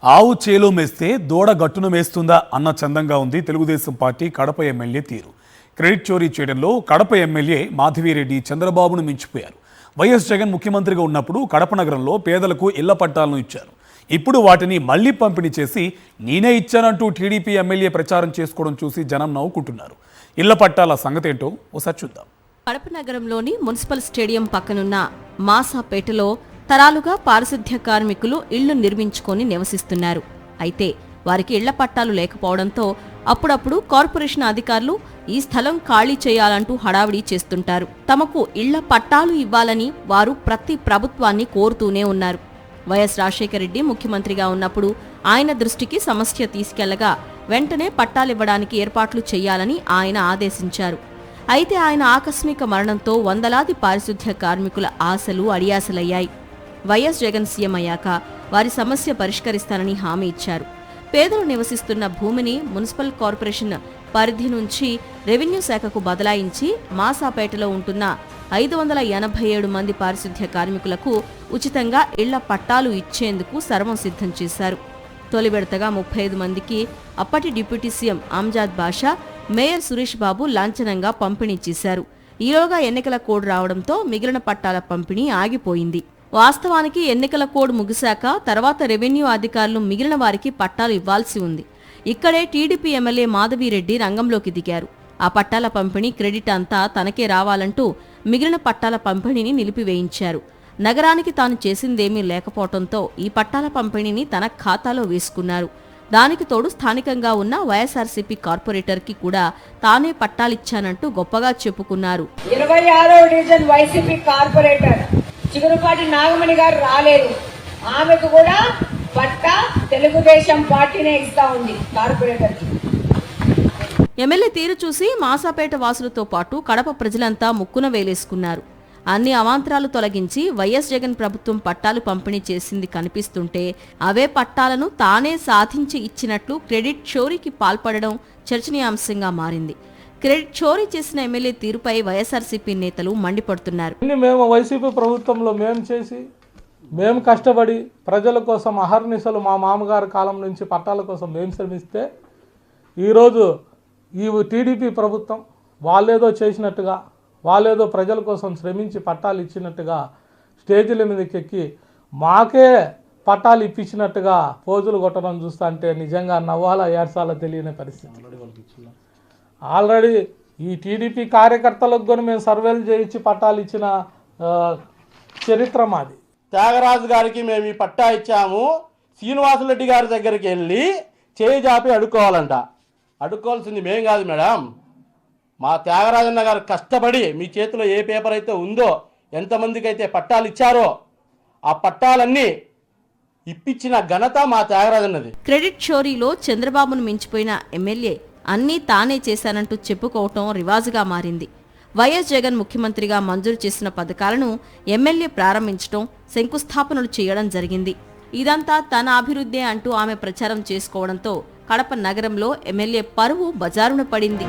ఆవు చేలో మేస్తే దూడ గట్టున మేస్తుందా అన్న చందంగా ఉంది తెలుగుదేశం పార్టీ కడప ఎమ్మెల్యే తీరు. క్రెడిట్ చోరీ చేయడంలో కడప ఎమ్మెల్యే మాధవిరెడ్డి చంద్రబాబును మించిపోయారు. వైఎస్ జగన్ ముఖ్యమంత్రిగా ఉన్నప్పుడు కడప నగరంలో పేదలకు ఇళ్ల పట్టాలను ఇచ్చారు. ఇప్పుడు వాటిని మళ్లీ పంపిణీ చేసి నేనే ఇచ్చానంటూ టీడీపీ ఎమ్మెల్యే ప్రచారం చేసుకోవడం చూసి జనం నవ్వుకుంటున్నారు. ఇళ్ల పట్టాల సంగతేంటో ఒకసారి చూద్దాం. కడప నగరంలోని మున్సిపల్ స్టేడియం పక్కనున్న మాసాపేటలో తరాలుగా పారిశుద్ధ్య కార్మికులు ఇళ్లు నిర్మించుకొని నివసిస్తున్నారు. అయితే వారికి ఇళ్ల పట్టాలు లేకపోవడంతో అప్పుడప్పుడు కార్పొరేషన్ అధికారులు ఈ స్థలం ఖాళీ చేయాలంటూ హడావిడి చేస్తుంటారు. తమకు ఇళ్ల పట్టాలు ఇవ్వాలని వారు ప్రతి ప్రభుత్వాన్ని కోరుతూనే ఉన్నారు. వైఎస్ రాజశేఖర రెడ్డి ముఖ్యమంత్రిగా ఉన్నప్పుడు ఆయన దృష్టికి సమస్య తీసుకెళ్లగా వెంటనే పట్టాలివ్వడానికి ఏర్పాట్లు చేయాలని ఆయన ఆదేశించారు. అయితే ఆయన ఆకస్మిక మరణంతో వందలాది పారిశుద్ధ్య కార్మికుల ఆశలు అడియాసలయ్యాయి. వైఎస్ జగన్ సీఎం అయ్యాక వారి సమస్య పరిష్కరిస్తానని హామీ ఇచ్చారు. పేదలు నివసిస్తున్న భూమిని మున్సిపల్ కార్పొరేషన్ పరిధి నుంచి రెవెన్యూ శాఖకు బదలాయించి మాసాపేటలో ఉంటున్న 587 మంది పారిశుద్ధ్య కార్మికులకు ఉచితంగా ఇళ్ల పట్టాలు ఇచ్చేందుకు సర్వం సిద్ధం చేశారు. తొలి విడతగా 35 మందికి అప్పటి డిప్యూటీ సీఎం ఆమ్జాద్ బాషా, మేయర్ సురేష్ బాబు లాంఛనంగా పంపిణీ చేశారు. ఈలోగా ఎన్నికల కోడ్ రావడంతో మిగిలిన పట్టాల పంపిణీ ఆగిపోయింది. వాస్తవానికి ఎన్నికల కోడ్ ముగిశాక తర్వాత రెవెన్యూ అధికారులు మిగిలిన వారికి పట్టాలు ఇవ్వాల్సి ఉంది. ఇక్కడే టీడీపీ ఎమ్మెల్యే మాధవిరెడ్డి రంగంలోకి దిగారు. ఆ పట్టాల పంపిణీ క్రెడిట్ అంతా తనకే రావాలంటూ మిగిలిన పట్టాల పంపిణీని నిలిపివేయించారు. నగరానికి తాను చేసిందేమీ లేకపోవడంతో ఈ పట్టాల పంపిణీని తన ఖాతాలో వేసుకున్నారు. దానికి తోడు స్థానికంగా ఉన్న వైఎస్ఆర్సీపీ కార్పొరేటర్కి కూడా తానే పట్టాలిచ్చానంటూ గొప్పగా చెప్పుకున్నారు. 26వ division YCP corporator Chigurupati Nagamani గారు రాలేదు. ఆమెకు కూడా పట్టా తెలుగుదేశం పార్టీనే ఇస్తా ఉంది కార్పొరేటర్కి. ఎమ్మెల్యే తీరు చూసి మాసాపేట వాసులతో పాటు కడప ప్రజలంతా ముక్కున వేలేసుకున్నారు. అన్ని అవాంతరాలు తొలగించి వైఎస్ జగన్ ప్రభుత్వం పట్టాలు పంపిణీ చేసింది కనిపిస్తుంటే అవే పట్టాలను తానే సాధించి ఇచ్చినట్లు క్రెడిట్ చోరీకి పాల్పడడం చర్చనీయాంశంగా మారింది. క్రెడిట్ చోరీ చేసిన ఎమ్మెల్యే తీరుపై వైఎస్ఆర్సీపీ నేతలు మండిపడుతున్నారు. మేము వైసీపీ ప్రభుత్వంలో మేము కష్టపడి ప్రజల కోసం అహర్నిశలు మా మామగారి కాలం నుంచి పట్టాల కోసం మేము శ్రమిస్తే ఈరోజు ఈ టీడీపీ ప్రభుత్వం వాళ్ళేదో చేసినట్టుగా, వాళ్ళేదో ప్రజల కోసం శ్రమించి పట్టాలు ఇచ్చినట్టుగా స్టేజీల మీదకి ఎక్కి మాకే పట్టాలు ఇప్పించినట్టుగా పోజులు కొట్టడం చూస్తా అంటే నిజంగా నవ్వాలా ఏడ్చాలా తెలియని పరిస్థితి. ఆల్రెడీ ఈ టీడీపీ కార్యకర్తలకు కూడా మేము సర్వేలు చేయించి పట్టాలు ఇచ్చిన చరిత్ర మాది. త్యాగరాజు గారికి మేము ఈ పట్టా ఇచ్చాము, శ్రీనివాసరెడ్డి గారి దగ్గరికి వెళ్ళి చేయి జాపి అడుక్కోవాలంట. అడుక్కోవాల్సింది మేం కాదు మేడం, మా త్యాగరాజన్న గారు కష్టపడి మీ చేతిలో ఏ పేపర్ అయితే ఉందో, ఎంతమందికి అయితే పట్టాలు ఇచ్చారో ఆ పట్టాలన్నీ ఇప్పించిన ఘనత మా త్యాగరాజన్నది. క్రెడిట్ చోరీలో చంద్రబాబును మించిపోయిన ఎమ్మెల్యే అన్నీ తానే చేశానంటూ చెప్పుకోవటం రివాజుగా మారింది. వైఎస్ జగన్ ముఖ్యమంత్రిగా మంజూరు చేసిన పథకాలను ఎమ్మెల్యే ప్రారంభించడం, శంకుస్థాపనలు చేయడం జరిగింది. ఇదంతా తన అభివృద్ధే అంటూ ఆమె ప్రచారం చేసుకోవడంతో కడప నగరంలో ఎమ్మెల్యే పరువు బజారున పడింది.